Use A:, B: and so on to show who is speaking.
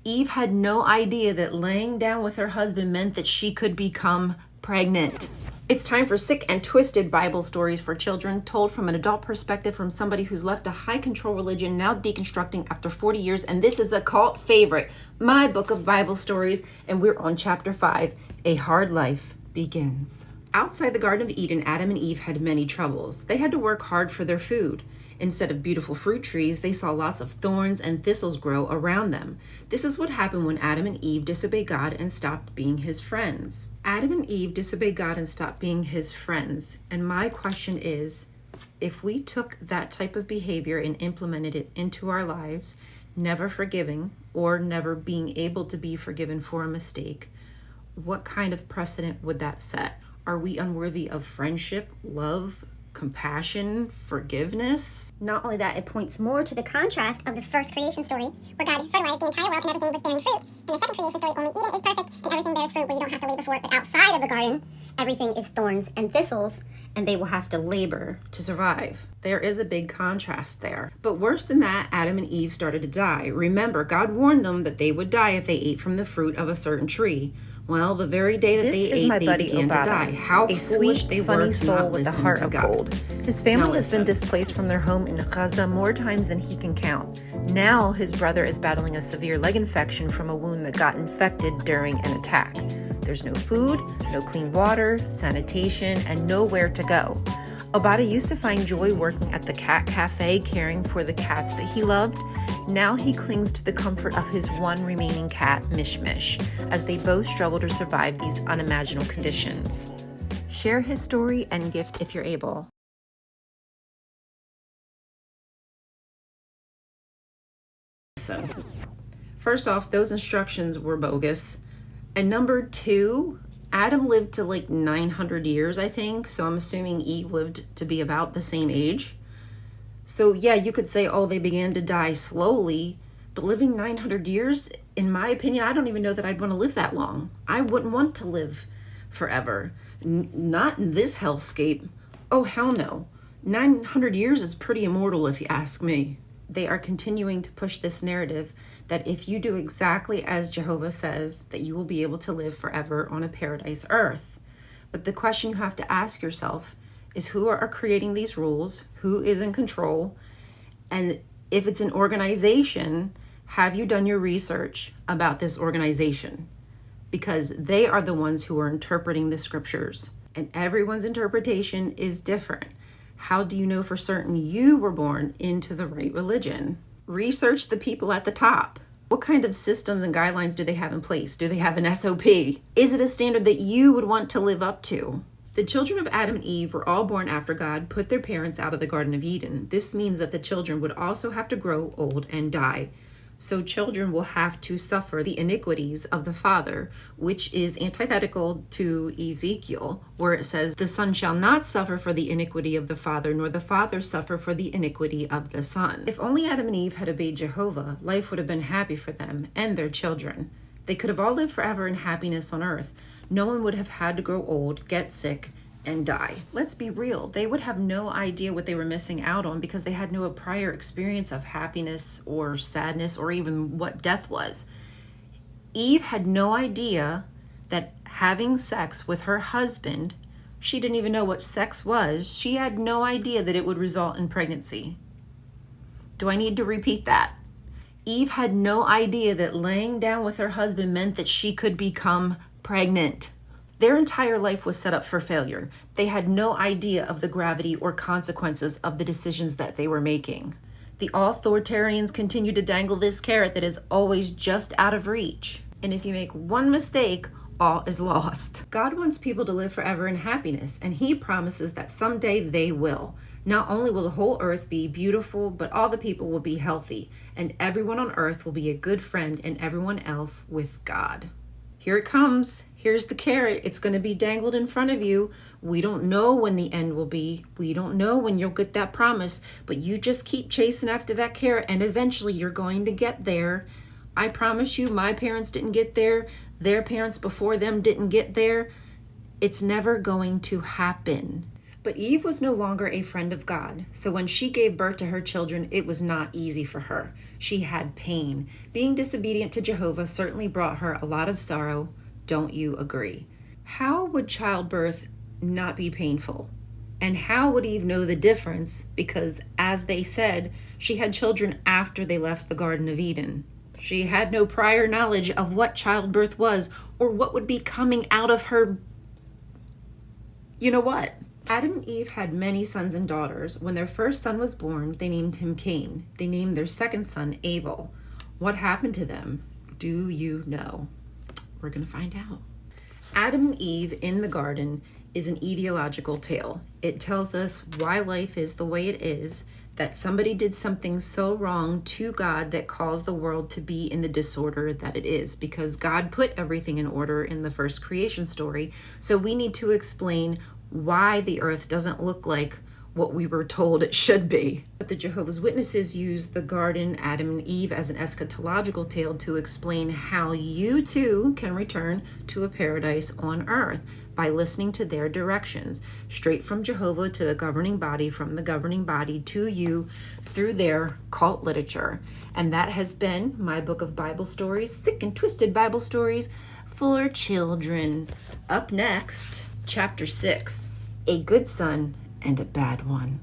A: Eve had no idea that laying down with her husband meant that she could become pregnant. It's time for sick and twisted Bible stories for children, told from an adult perspective from somebody who's left a high control religion, now deconstructing after 40 years, and this is a cult favorite, my book of Bible stories, and we're on chapter 5, A Hard Life Begins. Outside the Garden of Eden, Adam and Eve had many troubles. They had to work hard for their food. Instead of beautiful fruit trees, they saw lots of thorns and thistles grow around them. This is what happened when Adam and Eve disobeyed God and stopped being his friends. Adam and Eve disobeyed God and stopped being his friends. And my question is, if we took that type of behavior and implemented it into our lives, never forgiving or never being able to be forgiven for a mistake, what kind of precedent would that set? Are we unworthy of friendship, love, compassion, forgiveness?
B: Not only that, it points more to the contrast of the first creation story, where God fertilized the entire world and everything was bearing fruit. In the second creation story, only Eden is perfect and everything bears fruit where you don't have to labor for it. But outside of the garden, everything is thorns and thistles,
A: and they will have to labor to survive. There is a big contrast there. But worse than that, Adam and Eve started to die. Remember, God warned them that they would die if they ate from the fruit of a certain tree. Well, the very day that they ate, they began to die. How
C: a
A: foolish
C: sweet,
A: they
C: funny
A: were to
C: soul
A: not
C: with a
A: listen
C: heart
A: to
C: of
A: God.
C: gold. His family
A: Now
C: has been
A: listen.
C: displaced from their home in Gaza more times than he can count. Now his brother is battling a severe leg infection from a wound that got infected during an attack. There's no food, no clean water, sanitation, and nowhere to go. Obata used to find joy working at the cat cafe caring for the cats that he loved. Now he clings to the comfort of his one remaining cat, Mish Mish, as they both struggle to survive these unimaginable conditions. Share his story and gift if you're able.
A: So, first off, those instructions were bogus. And number two, Adam lived to like 900 years, I think. So I'm assuming Eve lived to be about the same age. So yeah, you could say, oh, they began to die slowly, but living 900 years, in my opinion, I don't even know that I'd want to live that long. I wouldn't want to live forever. Not in this hellscape. Oh, hell no. 900 years is pretty immortal if you ask me. They are continuing to push this narrative that if you do exactly as Jehovah says, that you will be able to live forever on a paradise earth. But the question you have to ask yourself is who are creating these rules, who is in control, and if it's an organization, have you done your research about this organization? Because they are the ones who are interpreting the scriptures, and everyone's interpretation is different. How do you know for certain you were born into the right religion? Research the people at the top. What kind of systems and guidelines do they have in place? Do they have an SOP? Is it a standard that you would want to live up to? The children of Adam and Eve were all born after God put their parents out of the Garden of Eden. This means that the children would also have to grow old and die. So children will have to suffer the iniquities of the father, which is antithetical to Ezekiel, where it says, the son shall not suffer for the iniquity of the father, nor the father suffer for the iniquity of the son. If only Adam and Eve had obeyed Jehovah, life would have been happy for them and their children. They could have all lived forever in happiness on earth. No one would have had to grow old, get sick, and die. Let's be real. They would have no idea what they were missing out on because they had no prior experience of happiness or sadness or even what death was. Eve had no idea that having sex with her husband, she didn't even know what sex was. She had no idea that it would result in pregnancy. Do I need to repeat that? Eve had no idea that laying down with her husband meant that she could become pregnant. Their entire life was set up for failure. They had no idea of the gravity or consequences of the decisions that they were making. The authoritarians continue to dangle this carrot that is always just out of reach. And if you make one mistake, all is lost. God wants people to live forever in happiness, and he promises that someday they will. Not only will the whole earth be beautiful, but all the people will be healthy, and everyone on earth will be a good friend, and everyone else with God. Here it comes. Here's the carrot. It's going to be dangled in front of you. We don't know when the end will be. We don't know when you'll get that promise, but you just keep chasing after that carrot, and eventually you're going to get there. I promise you, my parents didn't get there. Their parents before them didn't get there. It's never going to happen. But Eve was no longer a friend of God, so when she gave birth to her children, it was not easy for her. She had pain. Being disobedient to Jehovah certainly brought her a lot of sorrow. Don't you agree? How would childbirth not be painful? And how would Eve know the difference? Because, as they said, she had children after they left the Garden of Eden. She had no prior knowledge of what childbirth was or what would be coming out of her. You know what? Adam and Eve had many sons and daughters. When their first son was born, they named him Cain. They named their second son Abel. What happened to them? Do you know? We're going to find out. Adam and Eve in the garden is an ideological tale. It tells us why life is the way it is, that somebody did something so wrong to God that caused the world to be in the disorder that it is, because God put everything in order in the first creation story. So we need to explain why the earth doesn't look like what we were told it should be. But the Jehovah's Witnesses use the garden, Adam and Eve, as an eschatological tale to explain how you too can return to a paradise on earth by listening to their directions, straight from Jehovah to the governing body, from the governing body to you through their cult literature. And that has been my book of Bible stories, sick and twisted Bible stories for children. Up next, Chapter 6, A Good Son and a Bad One.